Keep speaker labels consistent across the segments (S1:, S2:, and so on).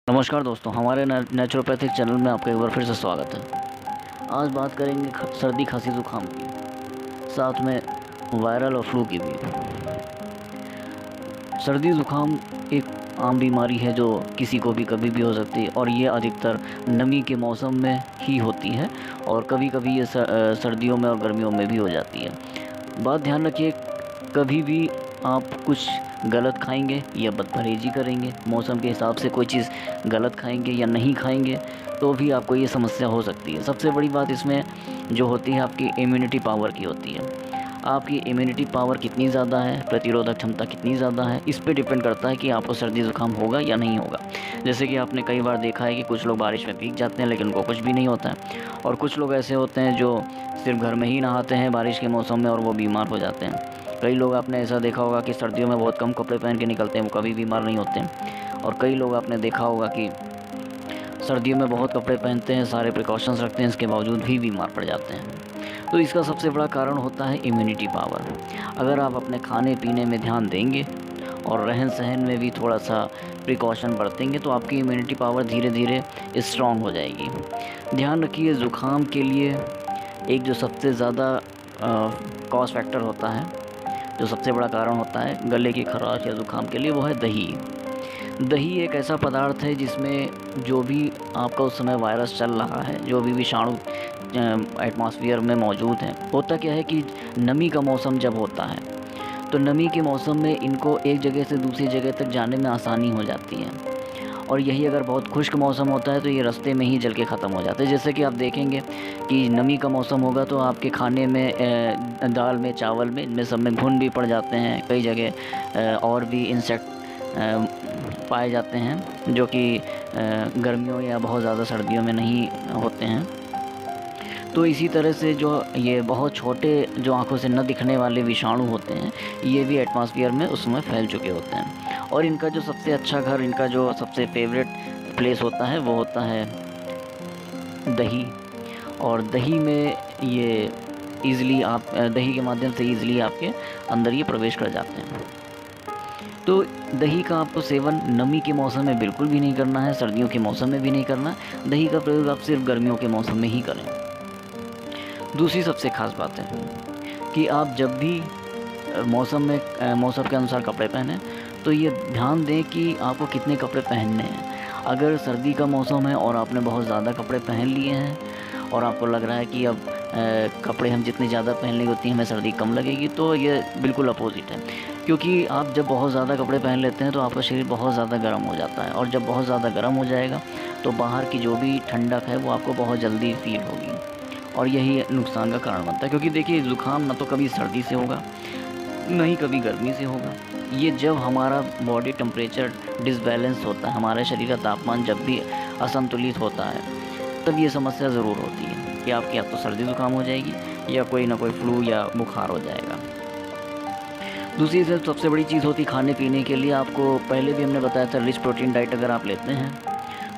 S1: नमस्कार दोस्तों, हमारे नेचुरोपैथिक चैनल में आपका एक बार फिर से स्वागत है। आज बात करेंगे सर्दी खांसी ज़ुकाम की, साथ में वायरल और फ्लू की भी। सर्दी ज़ुकाम एक आम बीमारी है जो किसी को भी कभी भी हो सकती है और ये अधिकतर नमी के मौसम में ही होती है और कभी कभी ये सर्दियों में और गर्मियों में भी हो जाती है। बात ध्यान रखिए, कभी भी आप कुछ गलत खाएंगे या बदपरहेज़ी करेंगे, मौसम के हिसाब से कोई चीज़ गलत खाएंगे या नहीं खाएंगे तो भी आपको ये समस्या हो सकती है। सबसे बड़ी बात इसमें जो होती है आपकी इम्यूनिटी पावर की होती है। आपकी इम्यूनिटी पावर कितनी ज़्यादा है, प्रतिरोधक क्षमता कितनी ज़्यादा है, इस पे डिपेंड करता है कि आपको सर्दी ज़ुकाम होगा या नहीं होगा। जैसे कि आपने कई बार देखा है कि कुछ लोग बारिश में भीग जाते हैं लेकिन उनको कुछ भी नहीं होता है, और कुछ लोग ऐसे होते हैं जो सिर्फ घर में ही नहाते हैं बारिश के मौसम में और वो बीमार हो जाते हैं। कई लोग आपने ऐसा देखा होगा कि सर्दियों में बहुत कम कपड़े पहन के निकलते हैं, वो कभी बीमार नहीं होते हैं। और कई लोग आपने देखा होगा कि सर्दियों में बहुत कपड़े पहनते हैं, सारे प्रिकॉशंस रखते हैं, इसके बावजूद भी बीमार पड़ जाते हैं। तो इसका सबसे बड़ा कारण होता है इम्यूनिटी पावर। अगर आप अपने खाने पीने में ध्यान देंगे और रहन सहन में भी थोड़ा सा प्रिकॉशन बरतेंगे तो आपकी इम्यूनिटी पावर धीरे धीरे स्ट्रॉन्ग हो जाएगी। ध्यान रखिए, ज़ुकाम के लिए एक जो सबसे ज़्यादा कॉज फैक्टर होता है, जो सबसे बड़ा कारण होता है गले की खराश या ज़ुकाम के लिए, वो है दही। दही एक ऐसा पदार्थ है जिसमें जो भी आपका उस समय वायरस चल रहा है, जो भी विषाणु एटमॉस्फेयर में मौजूद हैं, होता क्या है कि नमी का मौसम जब होता है तो नमी के मौसम में इनको एक जगह से दूसरी जगह तक जाने में आसानी हो जाती है। और यही अगर बहुत खुश्क मौसम होता है तो ये रास्ते में ही जल के ख़त्म हो जाते हैं। जैसे कि आप देखेंगे कि नमी का मौसम होगा तो आपके खाने में दाल में, चावल में, इनमें सब में घुन भी पड़ जाते हैं। कई जगह और भी इंसेक्ट पाए जाते हैं जो कि गर्मियों या बहुत ज़्यादा सर्दियों में नहीं होते हैं। तो इसी तरह से जो ये बहुत छोटे जो आँखों से न दिखने वाले विषाणु होते हैं, ये भी एटमॉस्फेयर में उस समय फैल चुके होते हैं। और इनका जो सबसे अच्छा घर, इनका जो सबसे फेवरेट प्लेस होता है वो होता है दही। और दही में ये ईज़िली आप दही के माध्यम से ईज़िली आपके अंदर ये प्रवेश कर जाते हैं। तो दही का आपको सेवन नमी के मौसम में बिल्कुल भी नहीं करना है, सर्दियों के मौसम में भी नहीं करना है। दही का प्रयोग आप सिर्फ गर्मियों के मौसम में ही करें। दूसरी सबसे ख़ास बात है कि आप जब भी मौसम के अनुसार कपड़े पहने तो ये ध्यान दें कि आपको कितने कपड़े पहनने हैं। अगर सर्दी का मौसम है और आपने बहुत ज़्यादा कपड़े पहन लिए हैं और आपको लग रहा है कि अब कपड़े हम जितने ज़्यादा पहन लेंगे उतनी हमें सर्दी कम लगेगी, तो ये बिल्कुल अपोजिट है। क्योंकि आप जब बहुत ज़्यादा कपड़े पहन लेते हैं तो आपका शरीर बहुत ज़्यादा गर्म हो जाता है, और जब बहुत ज़्यादा गर्म हो जाएगा तो बाहर की जो भी ठंडक है वो आपको बहुत जल्दी फील होगी, और यही नुकसान का कारण बनता है। क्योंकि देखिए, ज़ुकाम ना तो कभी सर्दी से होगा, ना ही कभी गर्मी से होगा। ये जब हमारा बॉडी टेम्परेचर डिसबैलेंस होता है, हमारे शरीर का तापमान जब भी असंतुलित होता है, तब ये समस्या ज़रूर होती है कि आपकी या तो सर्दी ज़ुकाम हो जाएगी या कोई ना कोई फ्लू या बुखार हो जाएगा। दूसरी सबसे बड़ी चीज़ होती है खाने पीने के लिए। आपको पहले भी हमने बताया था, रिच प्रोटीन डाइट अगर आप लेते हैं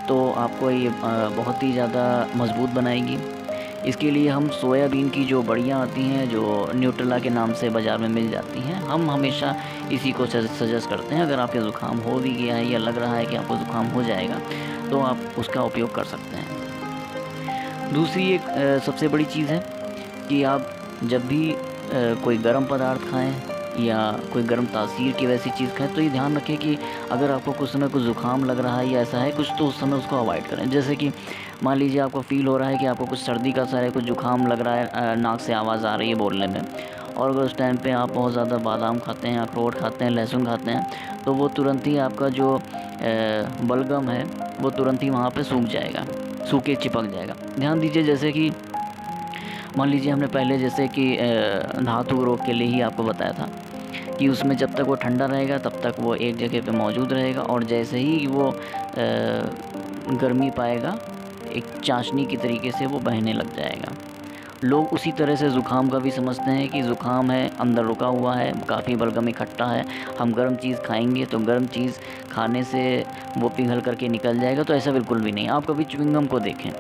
S1: तो आपको ये बहुत ही ज़्यादा मजबूत बनाएगी। इसके लिए हम सोयाबीन की जो बड़ियाँ आती हैं, जो न्यूट्रेला के नाम से बाज़ार में मिल जाती हैं, हम हमेशा इसी को सजेस्ट करते हैं। अगर आपके ज़ुकाम हो भी गया है या लग रहा है कि आपको ज़ुकाम हो जाएगा तो आप उसका उपयोग कर सकते हैं। दूसरी एक सबसे बड़ी चीज़ है कि आप जब भी कोई गर्म पदार्थ खाएं या कोई गर्म तासीर की वैसी चीज़ खाएं तो ये ध्यान रखें कि अगर आपको कुछ समय कुछ ज़ुकाम लग रहा है या ऐसा है कुछ, तो उस समय उसको अवॉइड करें। जैसे कि मान लीजिए आपको फ़ील हो रहा है कि आपको कुछ सर्दी का असर है, कुछ ज़ुकाम लग रहा है, नाक से आवाज़ आ रही है बोलने में, और अगर उस टाइम पे आप बहुत ज़्यादा बादाम खाते हैं, अखरोट खाते हैं, लहसुन खाते हैं, तो वो तुरंत ही आपका जो बलगम है वो तुरंत ही वहाँ पे सूख जाएगा, सूख के चिपक जाएगा। ध्यान दीजिए, जैसे कि मान लीजिए हमने पहले जैसे कि धातु रोग के लिए ही आपको बताया था कि उसमें जब तक वो ठंडा रहेगा तब तक वो एक जगह पे मौजूद रहेगा, और जैसे ही वो गर्मी पाएगा एक चाशनी की तरीके से वो बहने लग जाएगा। लोग उसी तरह से ज़ुकाम का भी समझते हैं कि ज़ुकाम है, अंदर रुका हुआ है, काफ़ी बलगम इकट्ठा है, हम गर्म चीज़ खाएंगे तो गर्म चीज़ खाने से वो पिघल करके निकल जाएगा। तो ऐसा बिल्कुल भी नहीं। आप कभी च्युइंगम को देखें,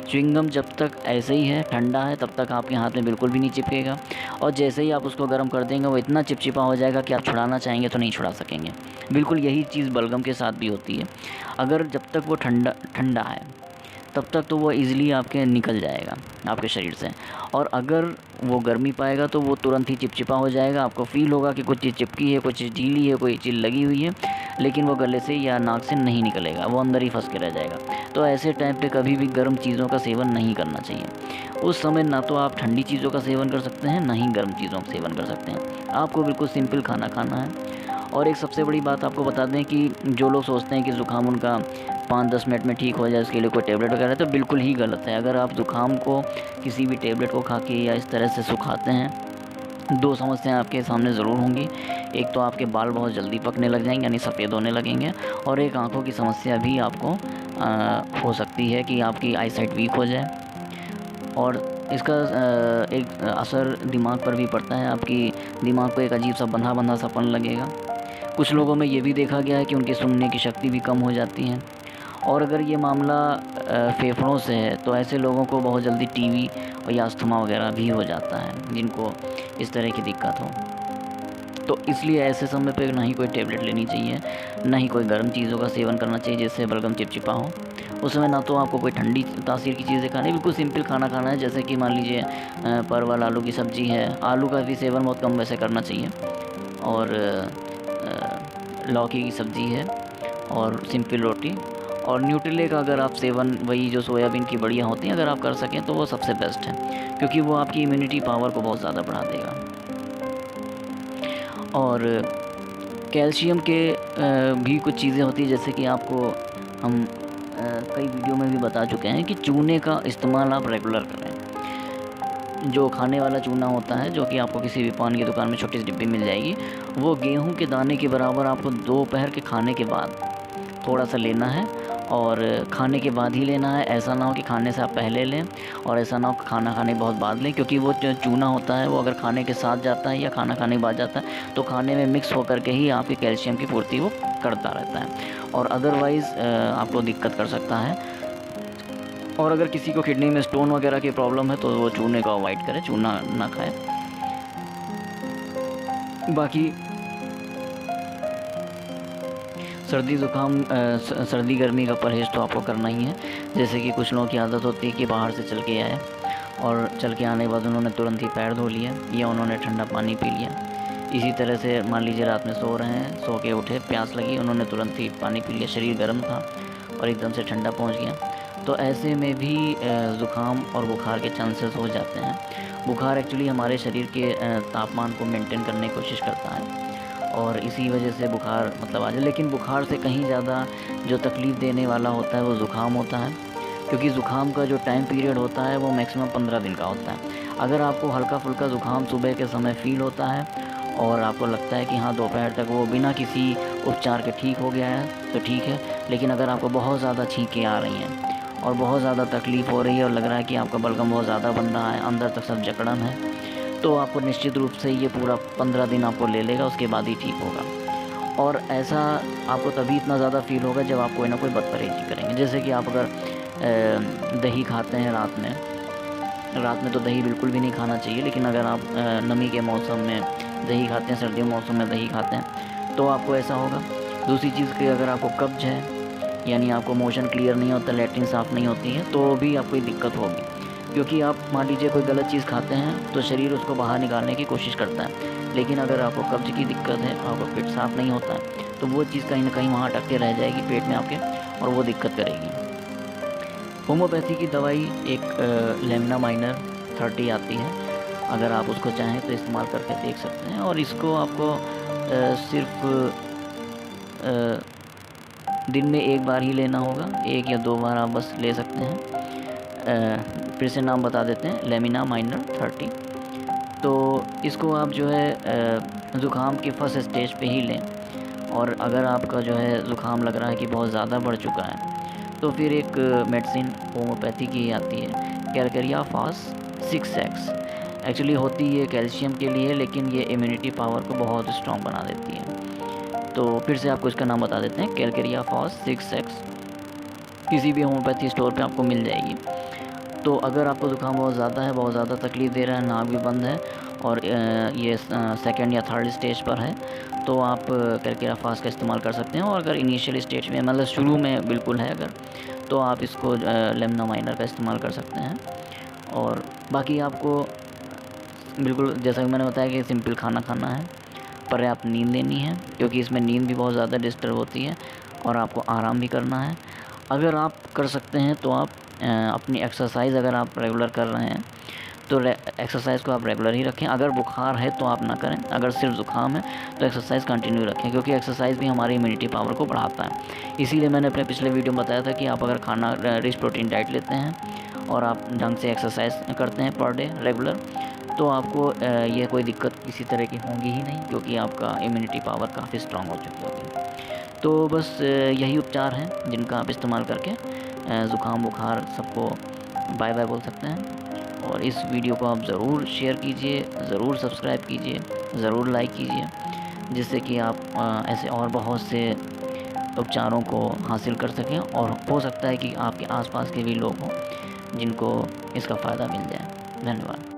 S1: च्युइंगम जब तक ऐसे ही है, ठंडा है, तब तक आपके हाथ में बिल्कुल भी नहीं चिपकेगा, और जैसे ही आप उसको गर्म कर देंगे वो इतना चिपचिपा हो जाएगा कि आप छुड़ाना चाहेंगे तो नहीं छुड़ा सकेंगे। बिल्कुल यही चीज़ बलगम के साथ भी होती है। अगर जब तक वो ठंडा है तब तक तो वो ईज़िली आपके निकल जाएगा आपके शरीर से, और अगर वो गर्मी पाएगा तो वो तुरंत ही चिपचिपा हो जाएगा। आपको फ़ील होगा कि कुछ चीज़ चिपकी है, कुछ चीज़ ढीली है, कोई चीज़ लगी हुई है, लेकिन वो गले से या नाक से नहीं निकलेगा, वो अंदर ही फंस के रह जाएगा। तो ऐसे टाइम पे कभी भी गर्म चीज़ों का सेवन नहीं करना चाहिए। उस समय ना तो आप ठंडी चीज़ों का सेवन कर सकते हैं, ना ही गर्म चीज़ों का सेवन कर सकते हैं। आपको बिल्कुल सिंपल खाना खाना है। और एक सबसे बड़ी बात आपको बता दें कि जो लोग सोचते हैं कि ज़ुकाम उनका 5-10 मिनट में ठीक हो जाए, उसके लिए कोई टेबलेट वगैरह, तो बिल्कुल ही गलत है। अगर आप ज़ुकाम को किसी भी टेबलेट को खा के या इस तरह से सुखाते हैं, 2 समस्याएं आपके सामने ज़रूर होंगी। एक तो आपके बाल बहुत जल्दी पकने लग जाएंगे, यानी सफ़ेद होने लगेंगे, और एक आँखों की समस्या भी आपको हो सकती है कि आपकी आई साइट वीक हो जाए, और इसका एक असर दिमाग पर भी पड़ता है। आपकी दिमाग को एक अजीब सा बंधा सापन लगेगा। कुछ लोगों में ये भी देखा गया है कि उनकी सुनने की शक्ति भी कम हो जाती है। और अगर ये मामला फेफड़ों से है तो ऐसे लोगों को बहुत जल्दी टीबी या अस्थमा वगैरह भी हो जाता है, जिनको इस तरह की दिक्कत हो। तो इसलिए ऐसे समय पे ना ही कोई टेबलेट लेनी चाहिए, ना ही कोई गर्म चीज़ों का सेवन करना चाहिए जिससे बलगम चिपचिपा हो। उस समय ना तो आपको कोई ठंडी तासीर की चीज़ें खानी, बिल्कुल सिंपल खाना खाना है। जैसे कि मान लीजिए परवल आलू की सब्ज़ी है, आलू का भी सेवन बहुत कम वैसे करना चाहिए, और लौकी की सब्ज़ी है, और सिंपल रोटी, और न्यूट्रिले का अगर आप सेवन, वही जो सोयाबीन की बढ़िया होती हैं, अगर आप कर सकें तो वो सबसे बेस्ट है, क्योंकि वो आपकी इम्यूनिटी पावर को बहुत ज़्यादा बढ़ा देगा। और कैल्शियम के भी कुछ चीज़ें होती हैं, जैसे कि आपको हम कई वीडियो में भी बता चुके हैं कि चूने का इस्तेमाल आप रेगुलर करें। जो खाने वाला चूना होता है, जो कि आपको किसी भी पान की दुकान में छोटी सी डिब्बी मिल जाएगी, वो गेहूं के दाने के बराबर आपको दोपहर के खाने के बाद थोड़ा सा लेना है, और खाने के बाद ही लेना है। ऐसा ना हो कि खाने से आप पहले लें, और ऐसा ना हो कि खाना खाने के बहुत बाद लें, क्योंकि वो जो चूना होता है वो अगर खाने के साथ जाता है या खाना खाने के बाद जाता है तो खाने में मिक्स होकर के ही आपके कैल्शियम की पूर्ति वो करता रहता है, और अदरवाइज़ आपको दिक्कत कर सकता है। और अगर किसी को किडनी में स्टोन वगैरह की प्रॉब्लम है तो वो चूने को अवॉइड करें, चूना ना खाए। बाकी सर्दी गर्मी का परहेज़ तो आपको करना ही है। जैसे कि कुछ लोगों की आदत होती है कि बाहर से चल के आए, और चल के आने के बाद उन्होंने तुरंत ही पैर धो लिया, या उन्होंने ठंडा पानी पी लिया। इसी तरह से मान लीजिए रात में सो रहे हैं, सो के उठे, प्यास लगी, उन्होंने तुरंत ही पानी पी लिया, शरीर गर्म था और एकदम से ठंडा पहुंच गया। तो ऐसे में भी ज़ुकाम और बुखार के चांसेस हो जाते हैं। बुखार एक्चुअली हमारे शरीर के तापमान को मेंटेन करने की कोशिश करता है, और इसी वजह से बुखार मतलब आ जाए। लेकिन बुखार से कहीं ज़्यादा जो तकलीफ़ देने वाला होता है वो ज़ुकाम होता है, क्योंकि ज़ुकाम का जो टाइम पीरियड होता है वो मैक्सिमम 15 दिन का होता है। अगर आपको हल्का फुल्का ज़ुकाम सुबह के समय फ़ील होता है और आपको लगता है कि हाँ दोपहर तक वो बिना किसी उपचार के ठीक हो गया है तो ठीक है, लेकिन अगर आपको बहुत ज़्यादा छींकें आ रही हैं और बहुत ज़्यादा तकलीफ़ हो रही है और लग रहा है कि आपका बलगम बहुत ज़्यादा बन रहा है, अंदर तक सब जकड़न है, तो आपको निश्चित रूप से ये पूरा 15 दिन आपको ले लेगा, उसके बाद ही ठीक होगा। और ऐसा आपको तभी इतना ज़्यादा फ़ील होगा जब आप कोई ना कोई बदपरहेज़ी करेंगे। जैसे कि आप अगर दही खाते हैं रात में तो दही बिल्कुल भी नहीं खाना चाहिए, लेकिन अगर आप नमी के मौसम में दही खाते हैं, सर्दियों के मौसम में दही खाते हैं, तो आपको ऐसा होगा। दूसरी चीज़ कि अगर आपको कब्ज़ है, यानी आपको मोशन क्लियर नहीं होता, लैट्रिन साफ़ नहीं होती है, तो भी आपको ये दिक्कत होगी। क्योंकि आप मान लीजिए कोई गलत चीज़ खाते हैं तो शरीर उसको बाहर निकालने की कोशिश करता है, लेकिन अगर आपको कब्ज़ की दिक्कत है, आपका पेट साफ़ नहीं होता है, तो वो चीज़ कहीं ना कहीं वहाँ अटक के रह जाएगी पेट में आपके, और वो दिक्कत करेगी। होम्योपैथी की दवाई एक लेमिना माइनर 30 आती है, अगर आप उसको चाहें तो इस्तेमाल करके देख सकते हैं। और इसको आपको सिर्फ दिन में एक बार ही लेना होगा, 1 या 2 बार आप बस ले सकते हैं। फिर से नाम बता देते हैं, लेमिना माइनर 30। तो इसको आप जो है ज़ुकाम के फर्स्ट स्टेज पे ही लें, और अगर आपका जो है ज़ुकाम लग रहा है कि बहुत ज़्यादा बढ़ चुका है, तो फिर एक मेडिसिन होम्योपैथी की आती है, कैलकेरिया फास 6x एक्चुअली होती ये कैल्शियम के लिए, लेकिन ये इम्यूनिटी पावर को बहुत स्ट्रॉन्ग बना देती है। तो फिर से आपको इसका नाम बता देते हैं, कैलकेरिया फॉस 6x। किसी भी होम्योपैथी स्टोर पे आपको मिल जाएगी। तो अगर आपको ज़ुकाम बहुत ज़्यादा है, बहुत ज़्यादा तकलीफ़ दे रहा है, नाक भी बंद है और ये सेकंड या थर्ड स्टेज पर है, तो आप कैलकेरिया फॉस का इस्तेमाल कर सकते हैं। और अगर इनिशियल स्टेज में, मतलब शुरू में बिल्कुल है अगर, तो आप इसको लेमना माइनर का इस्तेमाल कर सकते हैं। और बाकी आपको बिल्कुल जैसा कि मैंने बताया कि सिंपल खाना खाना है, पर्याप्त नींद लेनी है, क्योंकि इसमें नींद भी बहुत ज़्यादा डिस्टर्ब होती है, और आपको आराम भी करना है। अगर आप कर सकते हैं तो आप अपनी एक्सरसाइज़, अगर आप रेगुलर कर रहे हैं तो एक्सरसाइज़ को आप रेगुलर ही रखें। अगर बुखार है तो आप ना करें, अगर सिर्फ ज़ुकाम है तो एक्सरसाइज़ कंटिन्यू रखें, क्योंकि एक्सरसाइज़ भी हमारी इम्यूनिटी पावर को बढ़ाता है। इसीलिए मैंने अपने पिछले वीडियो में बताया था कि आप अगर खाना रिच प्रोटीन डाइट लेते हैं और आप ढंग से एक्सरसाइज करते हैं पर डे रेगुलर, तो आपको ये कोई दिक्कत किसी तरह की होगी ही नहीं, क्योंकि आपका इम्यूनिटी पावर काफ़ी स्ट्रांग हो चुकी होगी। तो बस यही उपचार हैं जिनका आप इस्तेमाल करके ज़ुकाम बुखार सबको बाय बाय बोल सकते हैं। और इस वीडियो को आप ज़रूर शेयर कीजिए, ज़रूर सब्सक्राइब कीजिए, ज़रूर लाइक कीजिए, जिससे कि आप ऐसे और बहुत से उपचारों को हासिल कर सकें, और हो सकता है कि आपके आसपास के भी लोग हों जिनको इसका फ़ायदा मिल जाए। धन्यवाद।